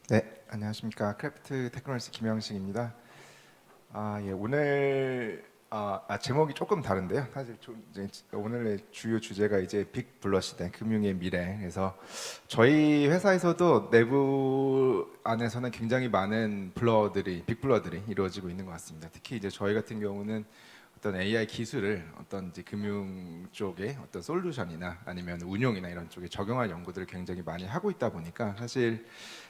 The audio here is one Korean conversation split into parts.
네, 안녕하십니까. 크래프트 테크놀로지 김영식입니다. 예, 오늘 제목이 조금 다른데요. 사실 이제 오늘의 주요 주제가 이제 빅 블러 시대, 금융의 미래. 그래서 저희 회사에서도 내부 안에서는 굉장히 많은 빅 블러들이 이루어지고 있는 것 같습니다. 특히 이제 저희 같은 경우는 어떤 AI 기술을 어떤 이제 금융 쪽에 어떤 솔루션이나 아니면 운용이나 이런 쪽에 적용할 연구들을 굉장히 많이 하고 있다 보니까 사실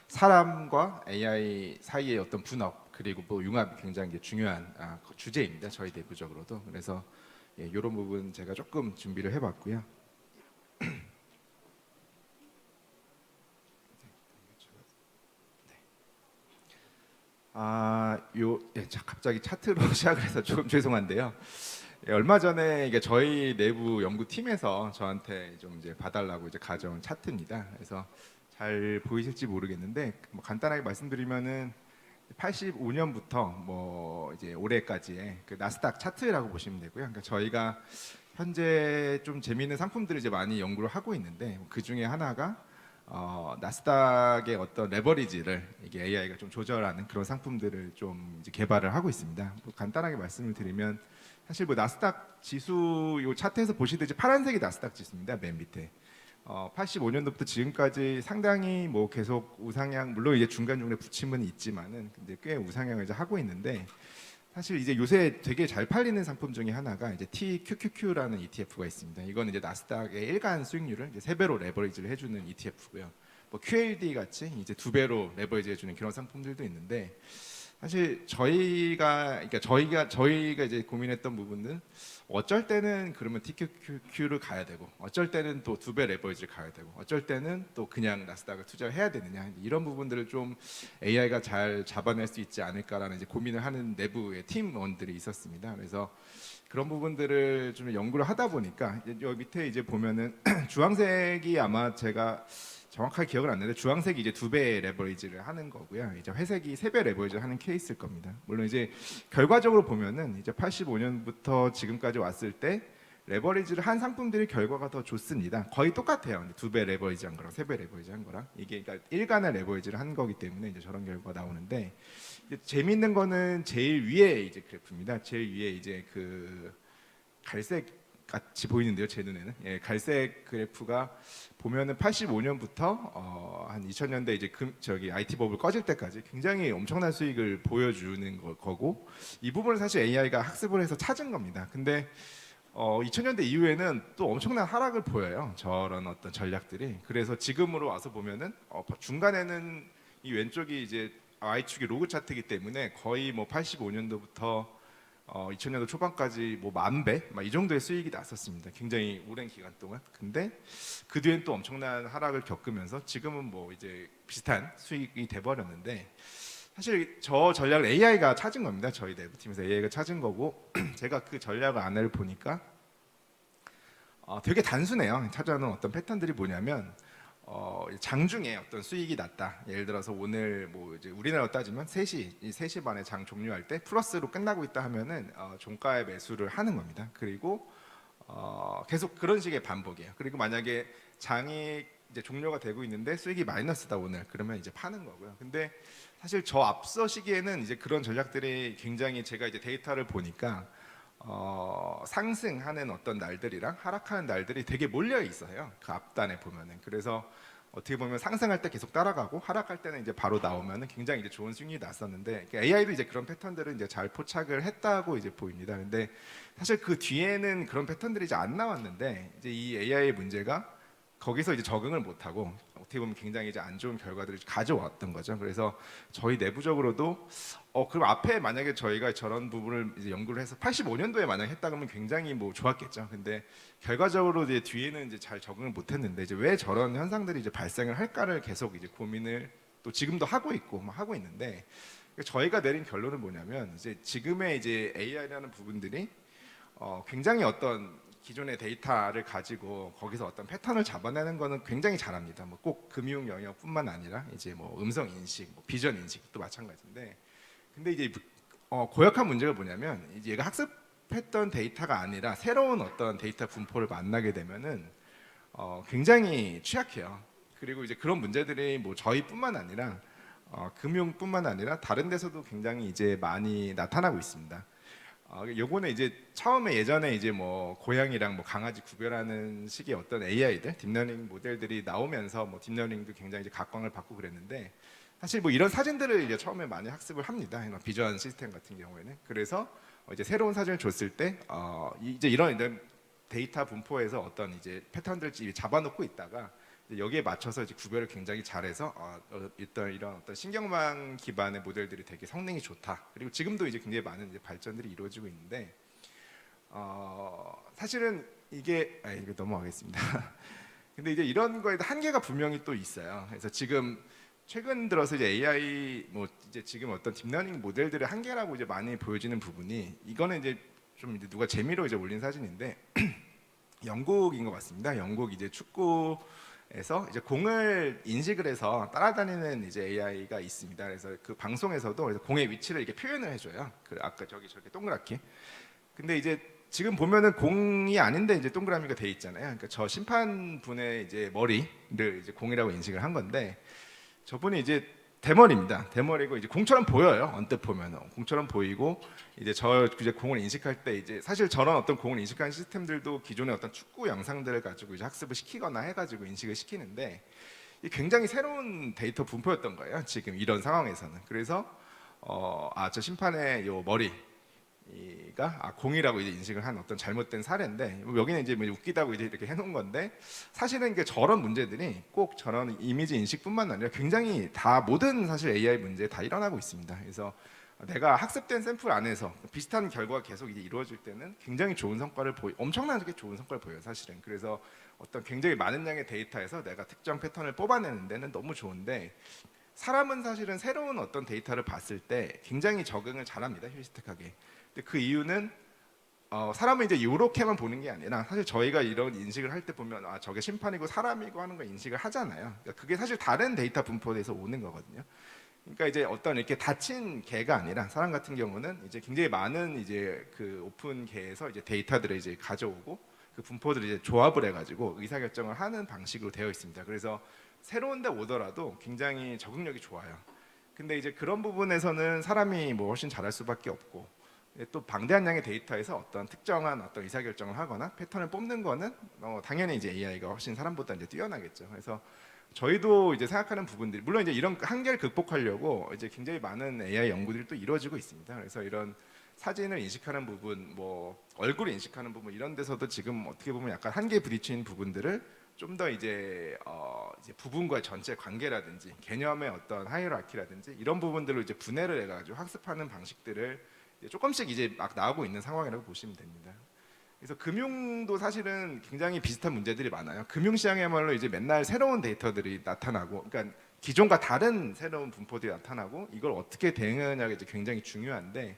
사람과 AI 사이의 어떤 분업 그리고 뭐 융합이 굉장히 중요한 주제입니다. 저희 내부적으로도. 그래서 이런 부분 제가 조금 준비를 해봤고요. 갑자기 차트로 시작을 해서 조금 죄송한데요. 얼마 전에 이게 저희 내부 연구팀에서 저한테 좀 이제 봐달라고 이제 가져온 차트입니다. 그래서 잘 보이실지 모르겠는데 뭐 간단하게 말씀드리면은 85년부터 뭐 이제 올해까지의 그 나스닥 차트라고 보시면 되고요. 그러니까 저희가 현재 좀 재미있는 상품들을 이제 많이 연구를 하고 있는데 그 중에 하나가 나스닥의 어떤 레버리지를 이게 AI가 좀 조절하는 그런 상품들을 좀 이제 개발을 하고 있습니다. 뭐 간단하게 말씀을 드리면 사실 뭐 나스닥 지수 요 차트에서 보시듯이 파란색이 나스닥 지수입니다. 맨 밑에. 85년도부터 지금까지 상당히 뭐 계속 우상향 물론 이제 중간중간에 부침은 있지만은 근데 꽤 우상향을 이제 하고 있는데 사실 이제 요새 되게 잘 팔리는 상품 중에 하나가 이제 TQQQ라는 ETF가 있습니다. 이거는 이제 나스닥의 일간 수익률을 이제 3배로 레버리지를 해주는 ETF고요. 뭐 QLD 같이 이제 2배로 레버리지 해주는 그런 상품들도 있는데 사실 저희가 이제 고민했던 부분은 어쩔 때는 그러면 TQQQ를 가야 되고 어쩔 때는 또 2배 레버리지를 가야 되고 어쩔 때는 또 그냥 나스닥을 투자를 해야 되느냐 이런 부분들을 좀 AI가 잘 잡아낼 수 있지 않을까라는 이제 고민을 하는 내부의 팀원들이 있었습니다. 그래서 그런 부분들을 좀 연구를 하다 보니까 여기 밑에 이제 보면은 주황색이 아마 제가 정확하게 기억은 안 나는데 주황색이 이제 2배 레버리지를 하는 거고요. 이제 회색이 3배 레버리지를 하는 케이스일 겁니다. 물론 이제 결과적으로 보면은 이제 85년부터 지금까지 왔을 때 레버리지를 한 상품들이 결과가 더 좋습니다. 거의 똑같아요. 2배 레버리지 한 거랑 3배 레버리지 한 거랑 이게 그러니까 일간의 레버리지를 한 거기 때문에 이제 저런 결과가 나오는데 재밌는 거는 제일 위에 이제 그래프입니다. 제일 위에 이제 그 갈색 같이 보이는데요, 제 눈에는. 갈색 그래프가 보면은 85년부터 한 2000년대 이제 저기 IT 버블 꺼질 때까지 굉장히 엄청난 수익을 보여주는 거고 이 부분을 사실 AI가 학습을 해서 찾은 겁니다. 근데 2000년대 이후에는 또 엄청난 하락을 보여요. 저런 어떤 전략들이. 그래서 지금으로 와서 보면은 중간에는 이 왼쪽이 이제 Y축이 로그 차트이기 때문에 거의 뭐 85년도부터 2000년도 초반까지 뭐 10,000배 막 이 정도의 수익이 났었습니다. 굉장히 오랜 기간 동안. 근데 그 뒤엔 또 엄청난 하락을 겪으면서 지금은 뭐 이제 비슷한 수익이 돼 버렸는데 사실 저 전략을 AI가 찾은 겁니다. 저희 내부팀에서 AI가 찾은 거고 제가 그 전략 안을 보니까 되게 단순해요. 찾아놓은 어떤 패턴들이 뭐냐면 장중에 어떤 수익이 났다. 예를 들어서 오늘 뭐 이제 우리나라로 따지면 3시, 이 3시 반에 장 종료할 때 플러스로 끝나고 있다 하면은 종가에 매수를 하는 겁니다. 그리고 계속 그런 식의 반복이에요. 그리고 만약에 장이 이제 종료가 되고 있는데 수익이 마이너스다 오늘 그러면 이제 파는 거고요. 근데 사실 저 앞서 시기에는 이제 그런 전략들이 굉장히 제가 이제 데이터를 보니까 상승하는 어떤 날들이랑 하락하는 날들이 되게 몰려 있어요. 그 앞단에 보면은. 그래서 어떻게 보면 상승할 때 계속 따라가고 하락할 때는 이제 바로 나오면은 굉장히 이제 좋은 수익이 났었는데 AI도 이제 그런 패턴들을 이제 잘 포착을 했다고 이제 보입니다. 근데 사실 그 뒤에는 그런 패턴들이 이제 안 나왔는데 이제 이 AI의 문제가 거기서 이제 적응을 못하고 어떻게 보면 굉장히 이제 안 좋은 결과들을 가져왔던 거죠. 그래서 저희 내부적으로도 그럼 앞에 만약에 저희가 저런 부분을 이제 연구를 해서 85년도에 만약 했다 그러면 굉장히 뭐 좋았겠죠. 근데 결과적으로 이제 뒤에는 이제 잘 적응을 못했는데 이제 왜 저런 현상들이 이제 발생을 할까를 계속 이제 고민을 또 지금도 하고 있고 막 하고 있는데 저희가 내린 결론은 뭐냐면 이제 지금의 이제 AI라는 부분들이 굉장히 어떤 기존의 데이터를 가지고 거기서 어떤 패턴을 잡아내는 거는 굉장히 잘합니다. 뭐 꼭 금융 영역뿐만 아니라 이제 뭐 음성 인식, 뭐 비전 인식도 마찬가지인데, 근데 이제 고약한 문제가 뭐냐면 이제 얘가 학습했던 데이터가 아니라 새로운 어떤 데이터 분포를 만나게 되면은 굉장히 취약해요. 그리고 이제 그런 문제들이 뭐 저희뿐만 아니라 금융뿐만 아니라 다른 데서도 굉장히 이제 많이 나타나고 있습니다. 요거는 이제 처음에 예전에 이제 뭐 고양이랑 뭐 강아지 구별하는 식의 어떤 AI들, 딥러닝 모델들이 나오면서 뭐 딥러닝도 굉장히 이제 각광을 받고 그랬는데 사실 뭐 이런 사진들을 이제 처음에 많이 학습을 합니다. 비전 시스템 같은 경우에는. 그래서 이제 새로운 사진을 줬을 때 이제 이런 데이터 분포에서 어떤 이제 패턴들을 잡아놓고 있다가 여기에 맞춰서 이제 구별을 굉장히 잘해서 일단 이런 어떤 신경망 기반의 모델들이 되게 성능이 좋다. 그리고 지금도 이제 굉장히 많은 이제 발전들이 이루어지고 있는데 사실은 이거 넘어가겠습니다. 근데 이제 이런 거에 한계가 분명히 또 있어요. 그래서 지금 최근 들어서 이제 AI 뭐 이제 지금 어떤 딥러닝 모델들의 한계라고 이제 많이 보여지는 부분이 이거는 이제 좀 이제 누가 재미로 이제 올린 사진인데 영국인 것 같습니다. 영국 이제 축구에서 이제 공을 인식을 해서 따라다니는 이제 AI가 있습니다. 그래서 그 방송에서도 그래서 공의 위치를 이렇게 표현을 해줘요. 그 아까 저기 저렇게 동그랗게. 근데 이제 지금 보면은 공이 아닌데 이제 동그라미가 돼 있잖아요. 그러니까 저 심판분의 이제 머리를 이제 공이라고 인식을 한 건데 저분이 이제 대머리입니다. 대머리고 이제 공처럼 보여요. 언뜻 보면은 공처럼 보이고 이제 이제 공을 인식할 때 이제 사실 저런 어떤 공을 인식하는 시스템들도 기존의 어떤 축구 영상들을 가지고 이제 학습을 시키거나 해가지고 인식을 시키는데 이게 굉장히 새로운 데이터 분포였던 거예요. 지금 이런 상황에서는. 그래서 저 심판의 요 머리가 공이라고 이제 인식을 한 어떤 잘못된 사례인데 여기는 이제 뭐 웃기다고 이제 이렇게 해놓은 건데 사실은 이게 저런 문제들이 꼭 저런 이미지 인식뿐만 아니라 굉장히 다 모든 사실 AI 문제에 다 일어나고 있습니다. 그래서 내가 학습된 샘플 안에서 비슷한 결과가 계속 이제 이루어질 때는 굉장히 좋은 성과를 엄청나게 좋은 성과를 보여요, 사실은. 그래서 어떤 굉장히 많은 양의 데이터에서 내가 특정 패턴을 뽑아내는 데는 너무 좋은데 사람은 사실은 새로운 어떤 데이터를 봤을 때 굉장히 적응을 잘합니다, 휴리스틱하게. 근데 그 이유는 사람은 이제 이렇게만 보는 게 아니라 사실 저희가 이런 인식을 할 때 보면 저게 심판이고 사람이고 하는 거 인식을 하잖아요. 그러니까 그게 사실 다른 데이터 분포에서 오는 거거든요. 그러니까 이제 어떤 이렇게 닫힌 개가 아니라 사람 같은 경우는 이제 굉장히 많은 이제 그 오픈 개에서 이제 데이터들을 이제 가져오고 그 분포들을 이제 조합을 해가지고 의사결정을 하는 방식으로 되어 있습니다. 그래서 새로운 데 오더라도 굉장히 적응력이 좋아요. 근데 이제 그런 부분에서는 사람이 뭐 훨씬 잘할 수밖에 없고 또 방대한 양의 데이터에서 어떤 특정한 어떤 의사결정을 하거나 패턴을 뽑는 거는 당연히 이제 AI가 훨씬 사람보다 이제 뛰어나겠죠. 그래서 저희도 이제 생각하는 부분들이 물론 이제 이런 한계를 극복하려고 이제 굉장히 많은 AI 연구들이 또 이루어지고 있습니다. 그래서 이런 사진을 인식하는 부분, 뭐 얼굴을 인식하는 부분 이런 데서도 지금 어떻게 보면 약간 한계에 부딪히는 부분들을 좀 더 이제 부분과의 전체 관계라든지 개념의 어떤 하이어라키라든지 이런 부분들을 이제 분해를 해가지고 학습하는 방식들을 이제 조금씩 이제 막 나오고 있는 상황이라고 보시면 됩니다. 그래서 금융도 사실은 굉장히 비슷한 문제들이 많아요. 금융시장이야말로 이제 맨날 새로운 데이터들이 나타나고, 그러니까 기존과 다른 새로운 분포들이 나타나고 이걸 어떻게 대응하느냐가 이제 굉장히 중요한데,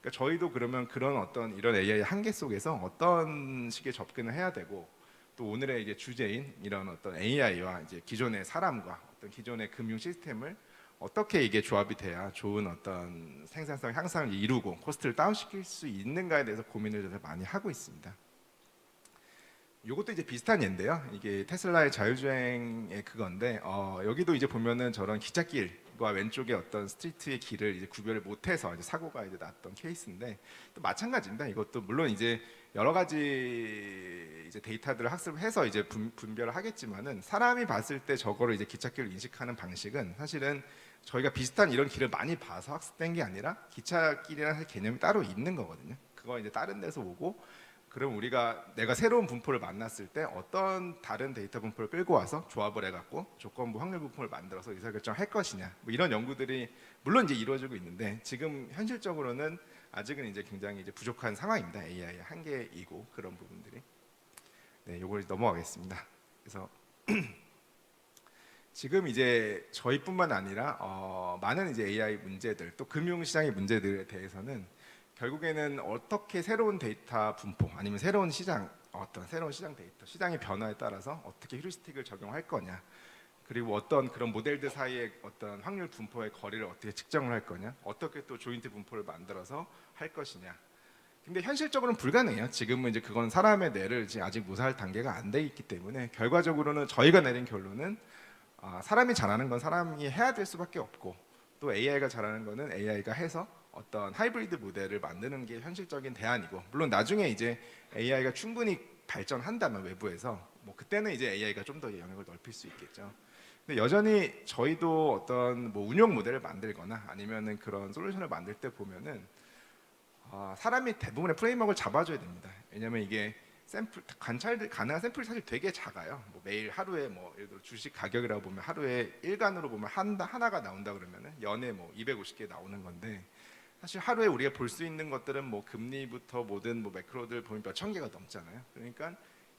그러니까 저희도 그러면 그런 어떤 이런 AI 한계 속에서 어떤 식의 접근을 해야 되고, 또 오늘의 이제 주제인 이런 어떤 AI와 이제 기존의 사람과 어떤 기존의 금융 시스템을 어떻게 이게 조합이 돼야 좋은 어떤 생산성 향상을 이루고 코스트를 다운시킬 수 있는가에 대해서 고민을 좀 많이 하고 있습니다. 이것도 이제 비슷한 예인데요. 이게 테슬라의 자율주행의 그건데 여기도 이제 보면은 저런 기찻길과 왼쪽에 어떤 스트리트의 길을 이제 구별을 못해서 이제 사고가 이제 났던 케이스인데 또 마찬가지입니다. 이것도 물론 이제 여러 가지 이제 데이터들을 학습해서 이제 분별을 하겠지만은 사람이 봤을 때 저거를 이제 기찻길을 인식하는 방식은 사실은 저희가 비슷한 이런 길을 많이 봐서 학습된 게 아니라 기찻길이라는 개념이 따로 있는 거거든요. 그거 이제 다른 데서 오고 그럼 내가 새로운 분포를 만났을 때 어떤 다른 데이터 분포를 끌고 와서 조합을 해갖고 조건부 확률 분포를 만들어서 의사결정을 할 것이냐 뭐 이런 연구들이 물론 이제 이루어지고 있는데 지금 현실적으로는 아직은 이제 굉장히 이제 부족한 상황입니다. AI의 한계이고 그런 부분들이. 네, 요걸 넘어가겠습니다. 그래서 지금 이제 저희뿐만 아니라 많은 이제 AI 문제들 또 금융시장의 문제들에 대해서는 결국에는 어떻게 새로운 데이터 분포 아니면 새로운 시장 데이터 시장의 변화에 따라서 어떻게 휴리스틱을 적용할 거냐 그리고 어떤 그런 모델들 사이의 어떤 확률 분포의 거리를 어떻게 측정을 할 거냐 어떻게 또 조인트 분포를 만들어서 할 것이냐 근데 현실적으로는 불가능해요. 지금은 이제 그건 사람의 뇌를 지금 아직 모사할 단계가 안 돼 있기 때문에 결과적으로는 저희가 내린 결론은 사람이 잘하는 건 사람이 해야 될 수밖에 없고 또 AI가 잘하는 거는 AI가 해서 어떤 하이브리드 모델을 만드는 게 현실적인 대안이고, 물론 나중에 이제 AI가 충분히 발전한다면 외부에서 뭐 그때는 이제 AI가 좀 더 영역을 넓힐 수 있겠죠. 근데 여전히 저희도 어떤 뭐 운영 모델을 만들거나 아니면은 그런 솔루션을 만들 때 보면은 사람이 대부분의 프레임워크를 잡아줘야 됩니다. 왜냐하면 이게 샘플 관찰 가능한 샘플이 사실 되게 작아요. 뭐 매일 하루에 뭐 예를 들어 주식 가격이라고 보면 하루에 일간으로 보면 하나가 나온다 그러면은 연에 뭐 250개 나오는 건데, 사실 하루에 우리가 볼 수 있는 것들은 뭐 금리부터 모든 뭐 매크로들 보면 몇 천 개가 넘잖아요. 그러니까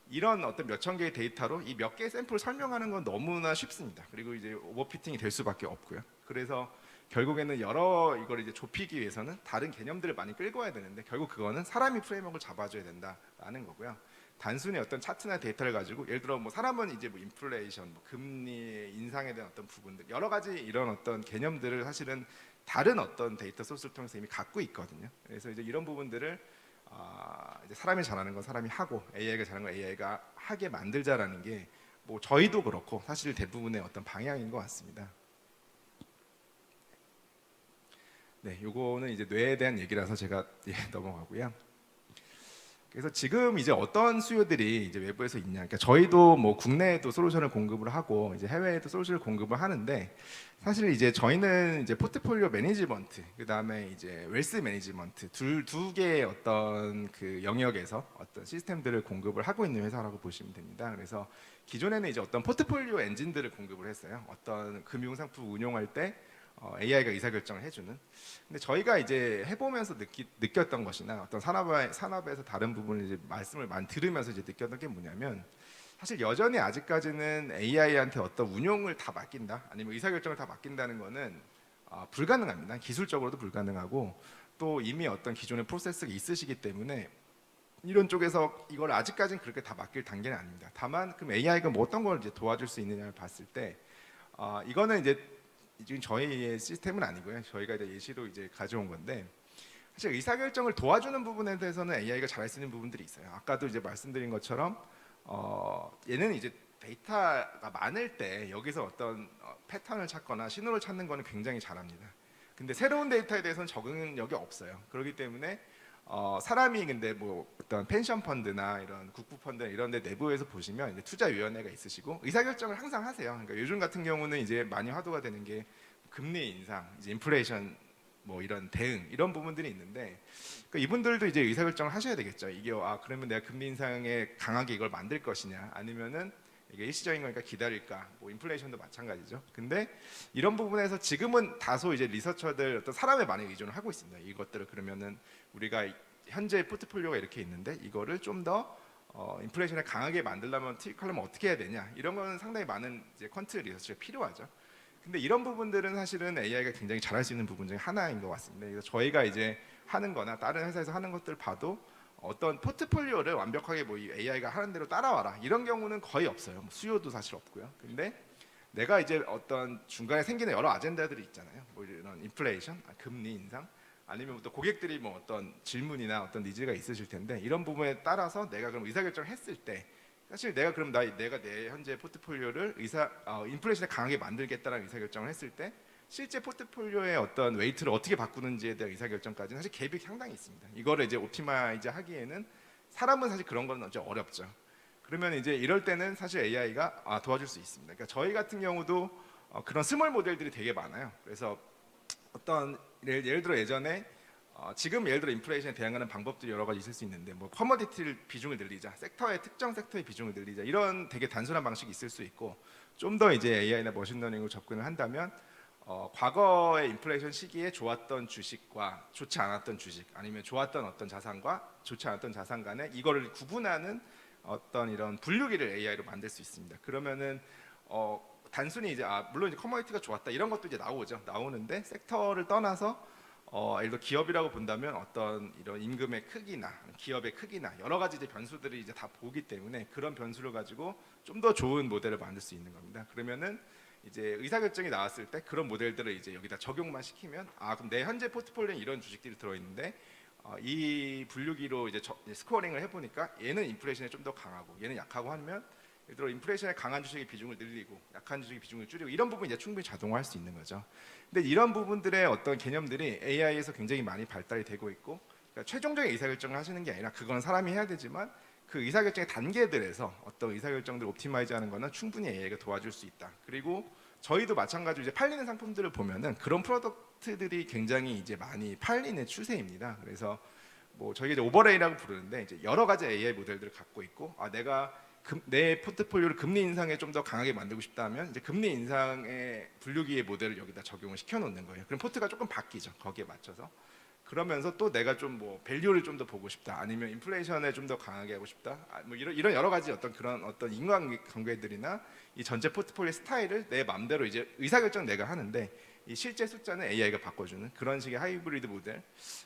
이런 어떤 몇 천 개의 데이터로 이 몇 개의 샘플을 설명하는 건 너무나 쉽습니다. 그리고 이제 오버피팅이 될 수밖에 없고요. 그래서 결국에는 여러 이걸 이제 좁히기 위해서는 다른 개념들을 많이 끌고 와야 되는데, 결국 그거는 사람이 프레임워크를 잡아줘야 된다라는 거고요. 단순히 어떤 차트나 데이터를 가지고 예를 들어 뭐 사람은 이제 뭐 인플레이션, 뭐 금리 인상에 대한 어떤 부분들 여러 가지 이런 어떤 개념들을 사실은 다른 어떤 데이터 소스를 통해서 이미 갖고 있거든요. 그래서 이제 이런 부분들을 이제 사람이 잘하는 건 사람이 하고 AI가 잘하는 건 AI가 하게 만들자라는 게 뭐 저희도 그렇고 사실 대부분의 어떤 방향인 것 같습니다. 네, 요거는 이제 뇌에 대한 얘기라서 제가 넘어가고요. 그래서 지금 이제 어떤 수요들이 이제 외부에서 있냐. 그러니까 저희도 뭐 국내에도 솔루션을 공급을 하고 이제 해외에도 솔루션을 공급을 하는데, 사실 이제 저희는 이제 포트폴리오 매니지먼트, 그다음에 이제 웰스 매니지먼트 두 개의 어떤 그 영역에서 어떤 시스템들을 공급을 하고 있는 회사라고 보시면 됩니다. 그래서 기존에는 이제 어떤 포트폴리오 엔진들을 공급을 했어요. 어떤 금융상품 운용할 때 AI가 의사결정을 해주는. 근데 저희가 이제 해보면서 느꼈던 것이나 어떤 산업에서 다른 부분을 이제 말씀을 많이 들으면서 이제 느꼈던 게 뭐냐면, 사실 여전히 아직까지는 AI한테 어떤 운용을 다 맡긴다, 아니면 의사결정을 다 맡긴다는 거는 불가능합니다. 기술적으로도 불가능하고, 또 이미 어떤 기존의 프로세스가 있으시기 때문에 이런 쪽에서 이걸 아직까지는 그렇게 다 맡길 단계는 아닙니다. 다만 그럼 AI가 뭐 어떤 걸 이제 도와줄 수 있느냐를 봤을 때, 이거는 이제 지금 저희의 시스템은 아니고요. 저희가 이제 예시로 이제 가져온 건데, 사실 의사결정을 도와주는 부분에 대해서는 AI가 잘할 수 있는 부분들이 있어요. 아까도 이제 말씀드린 것처럼 얘는 이제 데이터가 많을 때 여기서 어떤 패턴을 찾거나 신호를 찾는 거는 굉장히 잘합니다. 근데 새로운 데이터에 대해서는 적응력이 없어요. 그렇기 때문에 사람이 근데 뭐 어떤 펜션 펀드나 이런 국부 펀드 이런 데 내부에서 보시면 이제 투자위원회가 있으시고 의사결정을 항상 하세요. 그러니까 요즘 같은 경우는 이제 많이 화두가 되는 게 금리 인상, 이제 인플레이션 뭐 이런 대응 이런 부분들이 있는데, 그러니까 이분들도 이제 의사결정을 하셔야 되겠죠. 이게 그러면 내가 금리 인상에 강하게 이걸 만들 것이냐, 아니면은 이게 일시적인 거니까 기다릴까, 뭐 인플레이션도 마찬가지죠. 근데 이런 부분에서 지금은 다소 이제 리서처들 어떤 사람에 많이 의존을 하고 있습니다. 이것들을 그러면은 우리가 현재 포트폴리오가 이렇게 있는데 이거를 좀 더 인플레이션에 강하게 만들려면 투입하려면 어떻게 해야 되냐, 이런 거는 상당히 많은 이제 퀀트 리서치가 필요하죠. 근데 이런 부분들은 사실은 AI가 굉장히 잘할 수 있는 부분 중에 하나인 것 같습니다. 그래서 저희가 이제 하는 거나 다른 회사에서 하는 것들 봐도 어떤 포트폴리오를 완벽하게 뭐 AI가 하는 대로 따라와라 이런 경우는 거의 없어요. 뭐 수요도 사실 없고요. 근데 내가 이제 어떤 중간에 생기는 여러 아젠다들이 있잖아요. 뭐 이런 인플레이션, 금리 인상, 아니면 또 고객들이 뭐 어떤 질문이나 어떤 니즈가 있으실 텐데, 이런 부분에 따라서 내가 그럼 의사결정을 했을 때, 사실 내가 그럼 내가 내 현재 포트폴리오를 인플레이션에 강하게 만들겠다는 의사결정을 했을 때, 실제 포트폴리오의 어떤 웨이트를 어떻게 바꾸는지에 대한 의사결정까지는 사실 갭이 상당히 있습니다. 이거를 이제 옵티마이즈 하기에는 사람은 사실 그런 건 좀 어렵죠. 그러면 이제 이럴 때는 사실 AI가 도와줄 수 있습니다. 그러니까 저희 같은 경우도 그런 스몰 모델들이 되게 많아요. 그래서 어떤 예를 들어 예전에 지금 예를 들어 인플레이션에 대응하는 방법들이 여러 가지 있을 수 있는데, 뭐 커머디티 비중을 늘리자, 특정 섹터의 비중을 늘리자, 이런 되게 단순한 방식이 있을 수 있고, 좀 더 이제 AI나 머신러닝으로 접근을 한다면 과거의 인플레이션 시기에 좋았던 주식과 좋지 않았던 주식, 아니면 좋았던 어떤 자산과 좋지 않았던 자산 간에 이거를 구분하는 어떤 이런 분류기를 AI로 만들 수 있습니다. 그러면은 단순히 이제 물론 이제 커머디티가 좋았다 이런 것도 이제 나오는데, 섹터를 떠나서 예를 들어 기업이라고 본다면 어떤 이런 임금의 크기나 기업의 크기나 여러 가지 이제 변수들이 이제 다 보기 때문에 그런 변수를 가지고 좀 더 좋은 모델을 만들 수 있는 겁니다. 그러면은 이제 의사결정이 나왔을 때 그런 모델들을 이제 여기다 적용만 시키면, 그럼 내 현재 포트폴리오에 이런 주식들이 들어있는데 이 분류기로 이제 스코어링을 해보니까 얘는 인플레이션에 좀 더 강하고 얘는 약하고 하면 예를 들어 인플레이션에 강한 주식의 비중을 늘리고 약한 주식의 비중을 줄이고 이런 부분 이제 충분히 자동화할 수 있는 거죠. 근데 이런 부분들의 어떤 개념들이 AI에서 굉장히 많이 발달이 되고 있고, 그러니까 최종적인 의사결정을 하시는 게 아니라 그건 사람이 해야 되지만 그 의사결정의 단계들에서 어떤 의사결정들을 옵티마이즈하는 거는 충분히 AI가 도와줄 수 있다. 그리고 저희도 마찬가지로 이제 팔리는 상품들을 보면은 그런 프로덕트들이 굉장히 이제 많이 팔리는 추세입니다. 그래서 뭐 저희가 이제 오버레이라고 부르는데 이제 여러 가지 AI 모델들을 갖고 있고, 내가 내 포트폴리오를 금리 인상에 좀 더 강하게 만들고 싶다면 이제 금리 인상의 분류기의 모델을 여기다 적용을 시켜 놓는 거예요. 그럼 포트가 조금 바뀌죠. 거기에 맞춰서. 그러면서 또 내가 좀 뭐 밸류를 좀 더 보고 싶다, 아니면 인플레이션에 좀 더 강하게 하고 싶다, 뭐 이런 여러 가지 어떤 그런 어떤 인과관계들이나 이 전체 포트폴리오 스타일을 내 맘대로 이제 의사결정 내가 하는데, 이 실제 숫자는 AI가 바꿔주는 그런 식의 하이브리드 모델,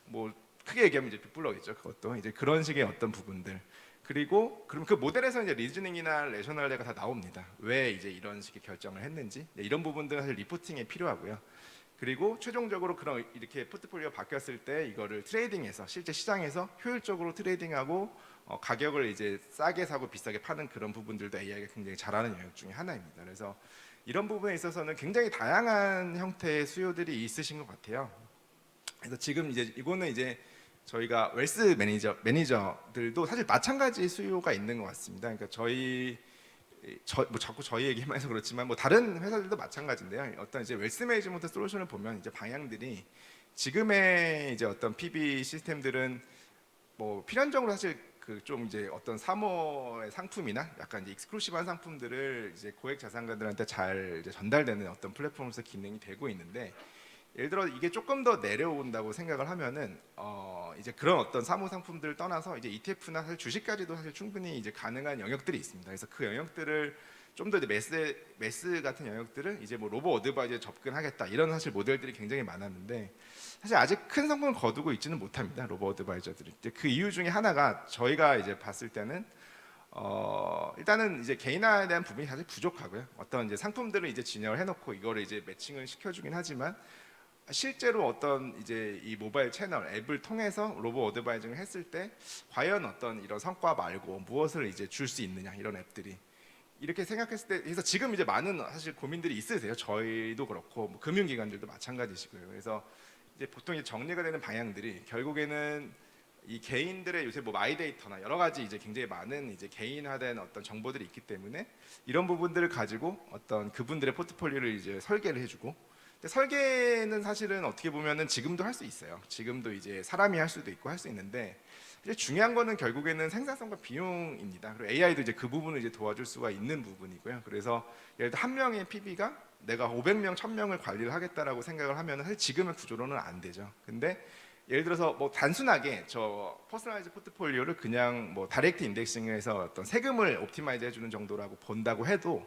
뭐 크게 얘기하면 이제 빅블럭이죠. 그것도 이제 그런 식의 어떤 부분들. 그리고 그럼 그 모델에서 이제 리즈닝이나 레셔널레가 다 나옵니다. 왜 이제 이런 식의 결정을 했는지, 이런 부분들은 사실 리포팅에 필요하고요. 그리고 최종적으로 그런 이렇게 포트폴리오가 바뀌었을 때 이거를 트레이딩해서 실제 시장에서 효율적으로 트레이딩하고 가격을 이제 싸게 사고 비싸게 파는 그런 부분들도 AI가 굉장히 잘하는 영역 중에 하나입니다. 그래서 이런 부분에 있어서는 굉장히 다양한 형태의 수요들이 있으신 것 같아요. 그래서 지금 이제 이거는 이제 저희가 웰스 매니저들도 사실 마찬가지 수요가 있는 것 같습니다. 그러니까 뭐 자꾸 저희 얘기만 해서 그렇지만 뭐 다른 회사들도 마찬가지인데요. 어떤 이제 웰스 매니지먼트 솔루션을 보면 이제 방향들이 지금의 이제 어떤 PB 시스템들은 뭐 필연적으로 사실 그 좀 이제 어떤 사모의 상품이나 약간 이제 익스클루시브한 상품들을 이제 고액 자산가들한테 잘 이제 전달되는 어떤 플랫폼에서 기능이 되고 있는데, 예를 들어 이게 조금 더 내려온다고 생각을 하면은 이제 그런 어떤 사모 상품들을 떠나서 이제 ETF나 사실 주식까지도 사실 충분히 이제 가능한 영역들이 있습니다. 그래서 그 영역들을 좀 더 매스 같은 영역들은 이제 뭐 로보 어드바이저에 접근하겠다, 이런 사실 모델들이 굉장히 많았는데 사실 아직 큰 성공을 거두고 있지는 못합니다. 로보 어드바이저들이. 그 이유 중에 하나가 저희가 이제 봤을 때는 일단은 이제 개인화에 대한 부분이 사실 부족하고요. 어떤 이제 상품들을 이제 진열을 해놓고 이거를 이제 매칭을 시켜주긴 하지만 실제로 어떤 이제 이 모바일 채널 앱을 통해서 로보 어드바이징을 했을 때 과연 어떤 이런 성과 말고 무엇을 이제 줄 수 있느냐, 이런 앱들이 이렇게 생각했을 때, 그래서 지금 이제 많은 사실 고민들이 있으세요. 저희도 그렇고 뭐 금융기관들도 마찬가지시고요. 그래서 이제 보통 이제 정리가 되는 방향들이 결국에는 이 개인들의 요새 뭐 마이데이터나 여러 가지 이제 굉장히 많은 이제 개인화된 어떤 정보들이 있기 때문에 이런 부분들을 가지고 어떤 그분들의 포트폴리오를 이제 설계를 해주고, 근데 설계는 사실은 어떻게 보면은 지금도 할 수 있어요. 지금도 이제 사람이 할 수도 있고 할 수 있는데 이제 중요한 거는 결국에는 생산성과 비용입니다. 그리고 AI도 이제 그 부분을 이제 도와줄 수가 있는 부분이고요. 그래서 예를 들어 한 명의 PB가 내가 500명, 1000명을 관리를 하겠다라고 생각을 하면 사실 지금의 구조로는 안 되죠. 근데 예를 들어서 뭐 단순하게 저 퍼스널라이즈 포트폴리오를 그냥 뭐 다이렉트 인덱싱해서 어떤 세금을 옵티마이즈 해주는 정도라고 본다고 해도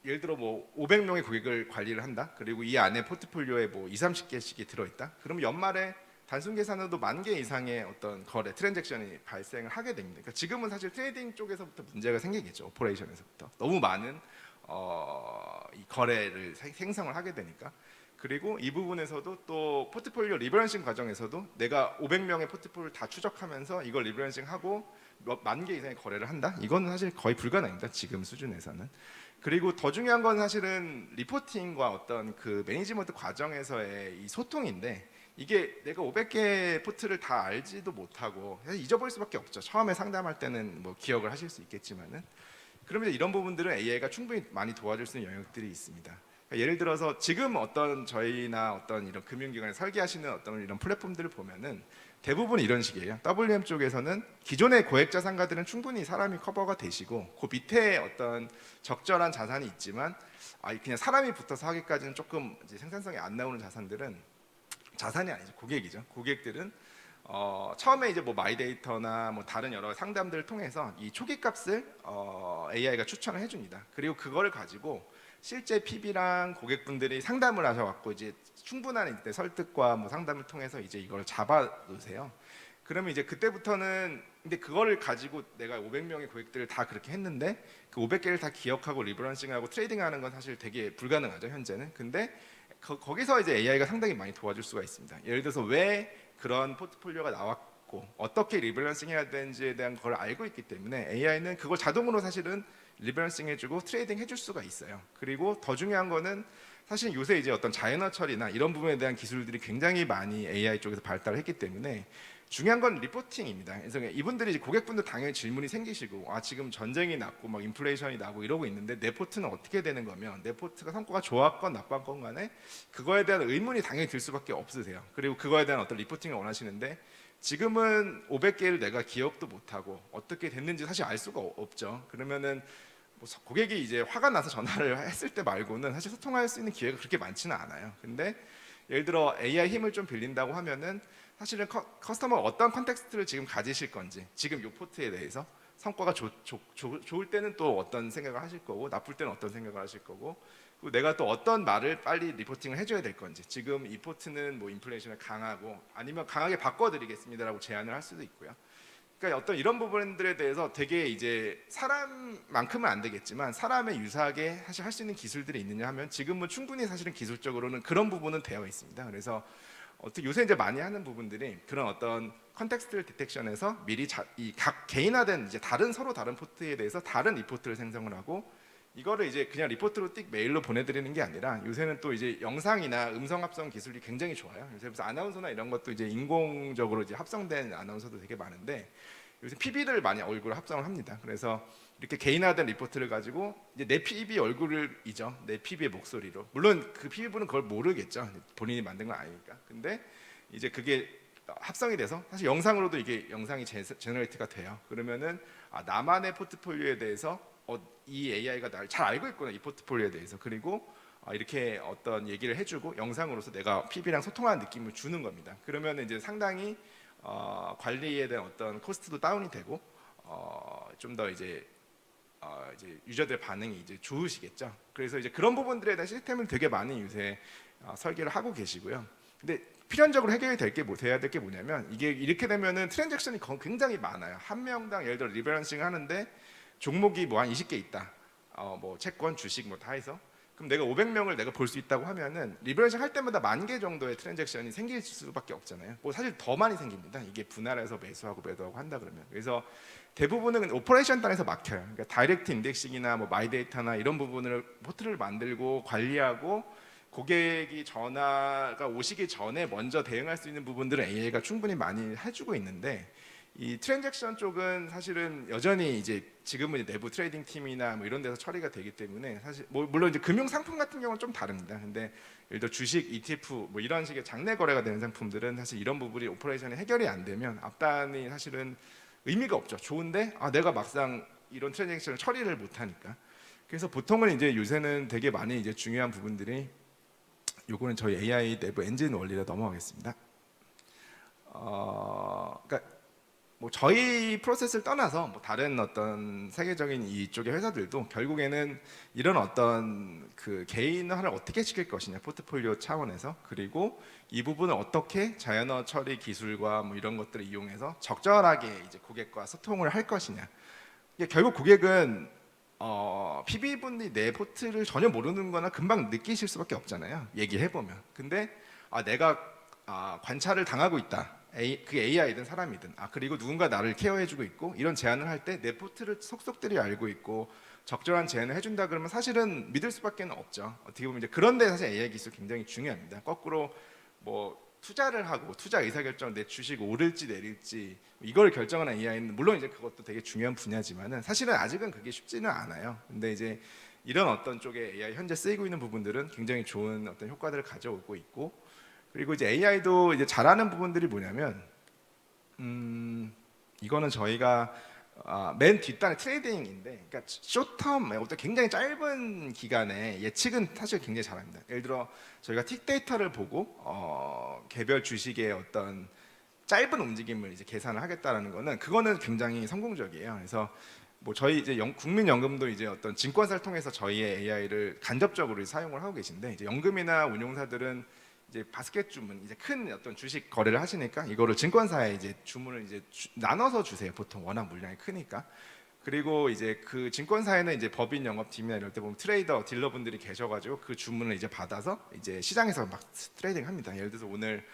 예를 들어 뭐 500명의 고객을 관리를 한다. 그리고 이 안에 포트폴리오에 뭐 2, 30개씩이 들어있다. 그러면 연말에 단순 계산으로 10,000개 이상의 어떤 거래, 트랜잭션이 발생을 하게 됩니다. 그러니까 지금은 사실 트레이딩 쪽에서부터 문제가 생기겠죠. 오퍼레이션에서부터 너무 많은 이 거래를 생성을 하게 되니까. 그리고 이 부분에서도 또 포트폴리오 리밸런싱 과정에서도 내가 500명의 포트폴리오를 다 추적하면서 이걸 리밸런싱하고 몇 만 개 이상의 거래를 한다? 이건 사실 거의 불가능합니다. 지금 수준에서는. 그리고 더 중요한 건 사실은 리포팅과 어떤 그 매니지먼트 과정에서의 이 소통인데, 이게 내가 500개 포트를 다 알지도 못하고 잊어버릴 수밖에 없죠. 처음에 상담할 때는 뭐 기억을 하실 수 있겠지만은, 그러면 이런 부분들은 AI가 충분히 많이 도와줄 수 있는 영역들이 있습니다. 그러니까 예를 들어서 지금 어떤 저희나 어떤 이런 금융기관에 설계하시는 어떤 이런 플랫폼들을 보면은 대부분 이런 식이에요. WM 쪽에서는 기존의 고액 자산가들은 충분히 사람이 커버가 되시고 그 밑에 어떤 적절한 자산이 있지만 그냥 사람이 붙어서 하기까지는 조금 이제 생산성이 안 나오는 자산들은, 자산이 아니죠, 고객이죠. 고객들은 처음에 이제 뭐 마이데이터나 뭐 다른 여러 상담들을 통해서 이 초기 값을 AI가 추천을 해줍니다. 그리고 그거를 가지고 실제 PB랑 고객분들이 상담을 하셔갖고 이제 충분한 이제 설득과 뭐 상담을 통해서 이제 이걸 잡아 놓으세요. 그러면 이제 그때부터는, 근데 그거를 가지고 내가 500명의 고객들을 다 그렇게 했는데 그 500개를 다 기억하고 리버런싱하고 트레이딩하는 건 사실 되게 불가능하죠, 현재는. 근데 거기서 이제 AI가 상당히 많이 도와줄 수가 있습니다. 예를 들어서 왜 그런 포트폴리오가 있고 어떻게 리밸런싱 해야 되는지에 대한 걸 알고 있기 때문에 AI는 그걸 자동으로 사실은 리밸런싱 해주고 트레이딩 해줄 수가 있어요. 그리고 더 중요한 거는 사실 요새 이제 어떤 자연어 처리나 이런 부분에 대한 기술들이 굉장히 많이 AI 쪽에서 발달을 했기 때문에 중요한 건 리포팅입니다. 그래서 이분들이 이제 고객분들 당연히 질문이 생기시고 지금 전쟁이 났고 막 인플레이션이 나고 이러고 있는데 내 포트는 어떻게 되는 거면 내 포트가 성과가 좋았건 나빴건 간에 그거에 대한 의문이 당연히 들 수밖에 없으세요. 그리고 그거에 대한 어떤 리포팅을 원하시는데 지금은 500개를 내가 기억도 못하고 어떻게 됐는지 사실 알 수가 없죠. 그러면은 뭐 고객이 이제 화가 나서 전화를 했을 때 말고는 사실 소통할 수 있는 기회가 그렇게 많지는 않아요. 근데 예를 들어 AI 힘을 좀 빌린다고 하면은 사실은 커스터머가 어떤 컨텍스트를 지금 가지실 건지, 지금 요 포트에 대해서 성과가 좋을 때는 또 어떤 생각을 하실 거고 나쁠 때는 어떤 생각을 하실 거고, 그리고 내가 또 어떤 말을 빨리 리포팅을 해줘야 될 건지, 지금 이 포트는 뭐 인플레이션을 강하고 아니면 강하게 바꿔드리겠습니다라고 제안을 할 수도 있고요. 그러니까 어떤 이런 부분들에 대해서 되게 이제 사람만큼은 안 되겠지만 사람에 유사하게 사실 할 수 있는 기술들이 있느냐 하면 지금은 충분히 사실은 기술적으로는 그런 부분은 되어 있습니다. 그래서 어떻게 요새 이제 많이 하는 부분들이 그런 어떤 컨텍스트 디텍션에서 미리 이 각 개인화된 이제 서로 다른 포트에 대해서 다른 리포트를 생성을 하고 이거를 이제 그냥 리포트로 띡 메일로 보내드리는 게 아니라 요새는 또 이제 영상이나 음성 합성 기술이 굉장히 좋아요. 요새 무슨 아나운서나 이런 것도 이제 인공적으로 이제 합성된 아나운서도 되게 많은데 요새 PB를 많이 얼굴 합성을 합니다. 그래서 이렇게 개인화된 리포트를 가지고 이제 내 PB 얼굴이죠. 내 PB의 목소리로. 물론 그 PB분은 그걸 모르겠죠. 본인이 만든 건 아니니까. 근데 이제 그게 합성이 돼서 사실 영상으로도 이게 영상이 제너레이트가 돼요. 그러면은 나만의 포트폴리오에 대해서 이 AI가 나를 잘 알고 있구나, 이 포트폴리오에 대해서. 그리고 이렇게 어떤 얘기를 해주고 영상으로서 내가 PB랑 소통하는 느낌을 주는 겁니다. 그러면 이제 상당히 관리에 대한 어떤 코스트도 다운이 되고 좀 더 이제 유저들 반응이 이제 좋으시겠죠. 그래서 이제 그런 부분들에 대한 시스템을 되게 많이 요새 설계를 하고 계시고요. 근데 필연적으로 해결이 돼야 될 게 뭐냐면 이게 이렇게 되면은 트랜잭션이 굉장히 많아요. 한 명당 예를 들어 리밸런싱 하는데 종목이 뭐 한 20개 있다. 뭐 채권, 주식 뭐 다 해서 그럼 내가 500명을 내가 볼 수 있다고 하면은 리밸런싱 할 때마다 10,000개 정도의 트랜잭션이 생길 수밖에 없잖아요. 뭐 사실 더 많이 생깁니다. 이게 분할해서 매수하고 매도하고 한다 그러면. 그래서 대부분은 오퍼레이션 단에서 막혀요. 그러니까 다이렉트 인덱싱이나 뭐 마이데이터나 이런 부분을 포트를 만들고 관리하고 고객이 전화가 오시기 전에 먼저 대응할 수 있는 부분들은 AI가 충분히 많이 해주고 있는데 이 트랜잭션 쪽은 사실은 여전히 이제 지금은 내부 트레이딩 팀이나 뭐 이런 데서 처리가 되기 때문에 사실 물론 이제 금융 상품 같은 경우는 좀 다릅니다. 근데 예를 들어 주식, ETF 뭐 이런 식의 장내 거래가 되는 상품들은 사실 이런 부분이 오퍼레이션이 해결이 안 되면 앞단이 사실은 의미가 없죠. 좋은데 내가 막상 이런 트랜잭션을 처리를 못 하니까. 그래서 보통은 이제 요새는 되게 많이 이제 중요한 부분들이 요거는 저희 AI 내부 엔진 원리로 넘어가겠습니다. 그러니까 뭐 저희 프로세스를 떠나서 뭐 다른 어떤 세계적인 이쪽의 회사들도 결국에는 이런 어떤 그 개인화를 어떻게 시킬 것이냐 포트폴리오 차원에서, 그리고 이 부분을 어떻게 자연어 처리 기술과 뭐 이런 것들을 이용해서 적절하게 이제 고객과 소통을 할 것이냐. 이게 결국 고객은 PB분이 내 포트를 전혀 모르는 거나 금방 느끼실 수밖에 없잖아요. 얘기해 보면. 근데 내가 관찰을 당하고 있다. 그 AI든 사람이든 그리고 누군가 나를 케어해주고 있고 이런 제안을 할 때 내 포트를 속속들이 알고 있고 적절한 제안을 해준다 그러면 사실은 믿을 수밖에 없죠. 어떻게 보면 이제 그런데 사실 AI 기술 굉장히 중요합니다. 거꾸로 뭐 투자를 하고 투자 의사결정, 내 주식 오를지 내릴지 이걸 결정하는 AI는 물론 이제 그것도 되게 중요한 분야지만은 사실은 아직은 그게 쉽지는 않아요. 근데 이제 이런 어떤 쪽에 AI 현재 쓰이고 있는 부분들은 굉장히 좋은 어떤 효과들을 가져오고 있고, 그리고 이제 AI도 이제 잘하는 부분들이 뭐냐면 이거는 저희가 맨 뒷단의 트레이딩인데, 그러니까 쇼텀 어떤 굉장히 짧은 기간에 예측은 사실 굉장히 잘합니다. 예를 들어 저희가 틱 데이터를 보고 개별 주식의 어떤 짧은 움직임을 이제 계산을 하겠다라는 그거는 굉장히 성공적이에요. 그래서 뭐 저희 이제 국민연금도 이제 어떤 증권사를 통해서 저희의 AI를 간접적으로 사용을 하고 계신데, 이제 연금이나 운용사들은 이제 바스켓 주문, 이제 큰 어떤 주식 거래를 하시니까 이거를 증권사에 이제 주문을 이제 나눠서 주세요. 보통 워낙 물량이 크니까. 그리고 이제 그 증권사에는 이제 법인 영업팀이나 이럴 때 보면 트레이더, 딜러분들이 계셔가지고 그 주문을 이제 받아서 이제 시장에서 막 트레이딩 합니다. 예를 들어서 오늘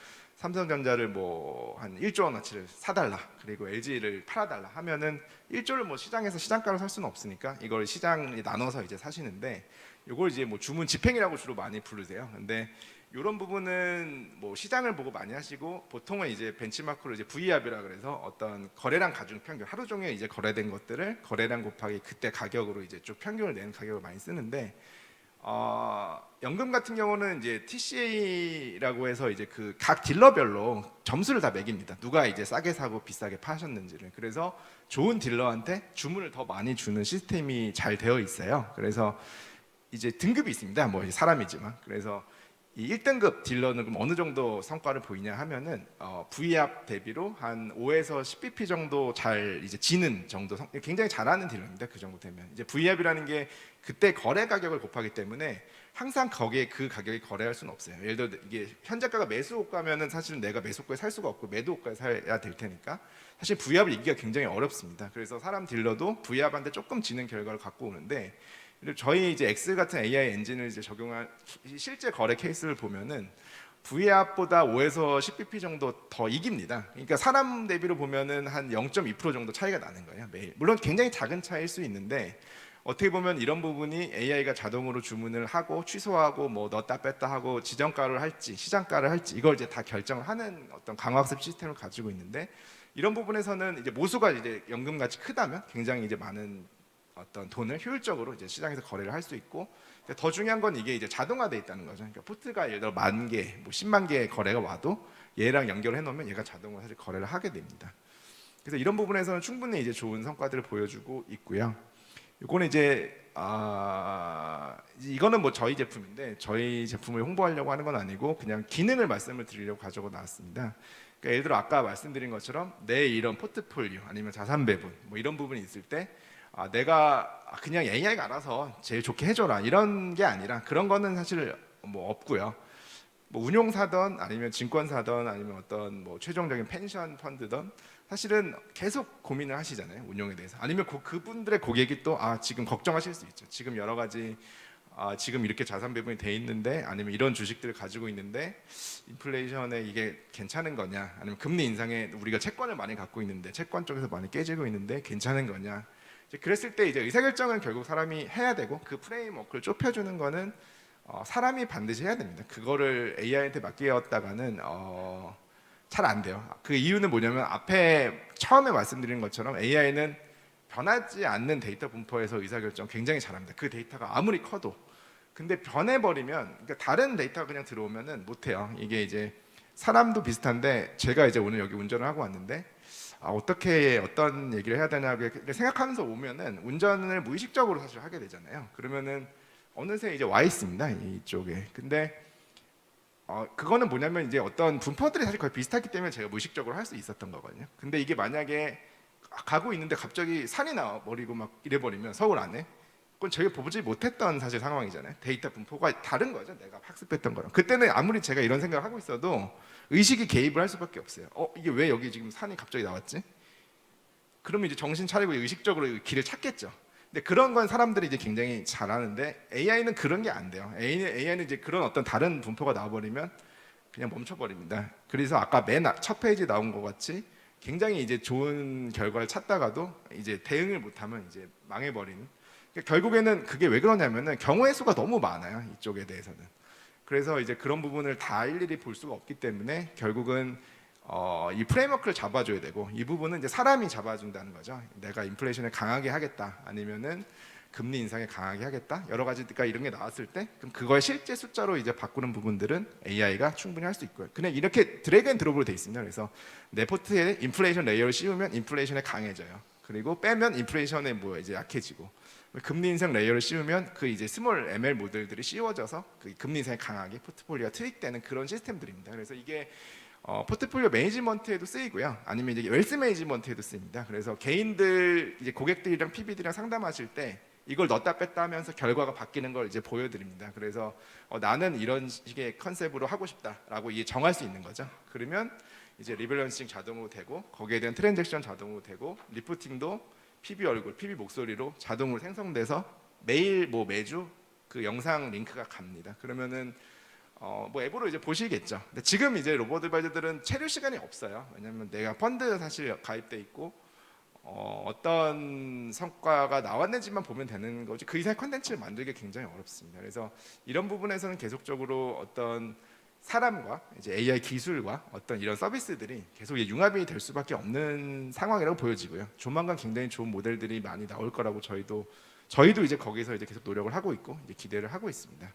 삼성전자를 뭐 한 1조 원어치를 사달라, 그리고 LG를 팔아달라 하면은 1조를 뭐 시장에서 시장가로 살 수는 없으니까 이걸 시장에 나눠서 이제 사시는데, 이걸 이제 뭐 주문 집행이라고 주로 많이 부르세요. 근데 이런 부분은 뭐 시장을 보고 많이 하시고, 보통은 이제 벤치마크로 이제 VR이라 그래서 어떤 거래량 가중 평균, 하루 종일 이제 거래된 것들을 거래량 곱하기 그때 가격으로 이제 쭉 평균을 내는 가격을 많이 쓰는데, 연금 같은 경우는 이제 TCA라고 해서 이제 그 각 딜러별로 점수를 다 매깁니다. 누가 이제 싸게 사고 비싸게 파셨는지를. 그래서 좋은 딜러한테 주문을 더 많이 주는 시스템이 잘 되어 있어요. 그래서 이제 등급이 있습니다. 뭐 사람이지만. 그래서 이 1등급 딜러는 그럼 어느 정도 성과를 보이냐 하면은 V압 대비로 한 5에서 10bp 정도 잘 이제 지는 정도, 굉장히 잘하는 딜러입니다. 그 정도 되면 이제 V압이라는 게 그때 거래 가격을 곱하기 때문에 항상 거기에 그 가격에 거래할 수는 없어요. 예를 들어 이게 현재가가 매수호가면은 사실은 내가 매수호가에 살 수가 없고 매도호가에 사야 될 테니까 사실 V압을 이기기가 굉장히 어렵습니다. 그래서 사람 딜러도 V압한테 조금 지는 결과를 갖고 오는데, 저희 이제 X 같은 AI 엔진을 이제 적용한 실제 거래 케이스를 보면은 V압보다 5에서 10bp 정도 더 이깁니다. 그러니까 사람 대비로 보면은 한 0.2% 정도 차이가 나는 거예요, 매일. 물론 굉장히 작은 차이일 수 있는데, 어떻게 보면 이런 부분이 AI가 자동으로 주문을 하고 취소하고 뭐 넣었다 뺐다 하고 지정가를 할지 시장가를 할지 이걸 이제 다 결정을 하는 어떤 강화학습 시스템을 가지고 있는데, 이런 부분에서는 이제 모수가 이제 연금 가치 크다면 굉장히 이제 많은 어떤 돈을 효율적으로 이제 시장에서 거래를 할 수 있고, 더 중요한 건 이게 이제 자동화돼 있다는 거죠. 그러니까 포트가 예를 들어 10,000개, 뭐 10만 개의 거래가 와도 얘랑 연결해 놓으면 얘가 자동으로 사실 거래를 하게 됩니다. 그래서 이런 부분에서는 충분히 이제 좋은 성과들을 보여주고 있고요. 이거는 이제 이거는 뭐 저희 제품인데, 저희 제품을 홍보하려고 하는 건 아니고 그냥 기능을 말씀을 드리려고 가지고 나왔습니다. 그러니까 예를 들어 아까 말씀드린 것처럼 내 이런 포트폴리오 아니면 자산 배분 뭐 이런 부분이 있을 때 내가 그냥 AI가 알아서 제일 좋게 해줘라 이런 게 아니라, 그런 거는 사실 뭐 없고요. 뭐 운용사든 아니면 증권사든 아니면 어떤 뭐 최종적인 펜션 펀드든 사실은 계속 고민을 하시잖아요, 운용에 대해서. 아니면 그분들의 고객이 또 지금 걱정하실 수 있죠. 지금 여러 가지 지금 이렇게 자산 배분이 돼 있는데, 아니면 이런 주식들을 가지고 있는데 인플레이션에 이게 괜찮은 거냐, 아니면 금리 인상에 우리가 채권을 많이 갖고 있는데 채권 쪽에서 많이 깨지고 있는데 괜찮은 거냐. 이제 그랬을 때 이제 의사결정은 결국 사람이 해야 되고, 그 프레임워크를 좁혀주는 거는 사람이 반드시 해야 됩니다. 그거를 AI한테 맡기었다가는 잘 안 돼요. 그 이유는 뭐냐면 앞에 처음에 말씀드린 것처럼 AI는 변하지 않는 데이터 분포에서 의사결정 굉장히 잘합니다. 그 데이터가 아무리 커도. 근데 변해버리면, 그러니까 다른 데이터가 그냥 들어오면은 못해요. 이게 이제 사람도 비슷한데, 제가 이제 오늘 여기 운전을 하고 왔는데 어떻게 어떤 얘기를 해야 되나 생각하면서 오면은 운전을 무의식적으로 사실 하게 되잖아요. 그러면은 어느새 이제 와 있습니다, 이쪽에. 근데 그거는 뭐냐면 이제 어떤 분포들이 사실 거의 비슷하기 때문에 제가 무의식적으로 할 수 있었던 거거든요. 근데 이게 만약에 가고 있는데 갑자기 산이 나와버리고 막 이래버리면 서울 안에, 그건 저희가 보지 못했던 사실 상황이잖아요. 데이터 분포가 다른 거죠, 내가 학습했던 거랑. 그때는 아무리 제가 이런 생각을 하고 있어도 의식이 개입을 할 수밖에 없어요. 이게 왜 여기 지금 산이 갑자기 나왔지? 그러면 이제 정신 차리고 의식적으로 길을 찾겠죠. 근데 그런 건 사람들이 이제 굉장히 잘하는데, AI는 그런 게 안 돼요. AI는 이제 그런 어떤 다른 분포가 나와버리면 그냥 멈춰버립니다. 그래서 아까 맨 첫 페이지 나온 것 같이 굉장히 이제 좋은 결과를 찾다가도 이제 대응을 못하면 이제 망해버리는. 그러니까 결국에는 그게 왜 그러냐면은 경우의 수가 너무 많아요, 이쪽에 대해서는. 그래서 이제 그런 부분을 다 일일이 볼 수가 없기 때문에 결국은 이 프레임워크를 잡아줘야 되고, 이 부분은 이제 사람이 잡아준다는 거죠. 내가 인플레이션을 강하게 하겠다, 아니면은 금리 인상에 강하게 하겠다, 여러 가지가 이런 게 나왔을 때 그럼 그걸 실제 숫자로 이제 바꾸는 부분들은 AI가 충분히 할 수 있고요. 그냥 이렇게 드래그 앤 드롭으로 돼 있습니다. 그래서 내 포트에 인플레이션 레이어를 씌우면 인플레이션에 강해져요. 그리고 빼면 인플레이션에 뭐 이제 약해지고, 금리 인상 레이어를 씌우면 그 이제 스몰 ML 모델들이 씌워져서 그 금리 인상에 강하게 포트폴리오가 트윅되는 그런 시스템들입니다. 그래서 이게 포트폴리오 매니지먼트에도 쓰이고요. 아니면 이제 웰스 매니지먼트에도 쓰입니다. 그래서 개인들 이제 고객들이랑 PB들이랑 상담하실 때 이걸 넣었다 뺐다 하면서 결과가 바뀌는 걸 이제 보여드립니다. 그래서 나는 이런 식의 컨셉으로 하고 싶다라고 이게 정할 수 있는 거죠. 그러면 이제 리밸런싱 자동으로 되고, 거기에 대한 트랜잭션 자동으로 되고, 리포팅도 PB 얼굴, PB 목소리로 자동으로 생성돼서 매일 뭐 매주 그 영상 링크가 갑니다. 그러면은 뭐 앱으로 이제 보시겠죠. 근데 지금 이제 로봇 어드바이저들은 체류 시간이 없어요. 왜냐면 내가 펀드 사실 가입돼 있고 어떤 성과가 나왔는지만 보면 되는 거지 그 이상의 컨텐츠를 만들기 굉장히 어렵습니다. 그래서 이런 부분에서는 계속적으로 어떤 사람과 이제 AI 기술과 어떤 이런 서비스들이 계속 이제 융합이 될 수밖에 없는 상황이라고 보여지고요. 조만간 굉장히 좋은 모델들이 많이 나올 거라고 저희도 이제 거기서 이제 계속 노력을 하고 있고 이제 기대를 하고 있습니다.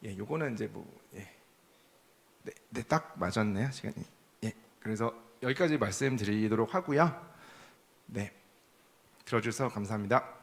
예, 요거는 이제 뭐 네, 딱 맞았네요 시간이. 예, 그래서 여기까지 말씀드리도록 하고요. 네, 들어주셔서 감사합니다.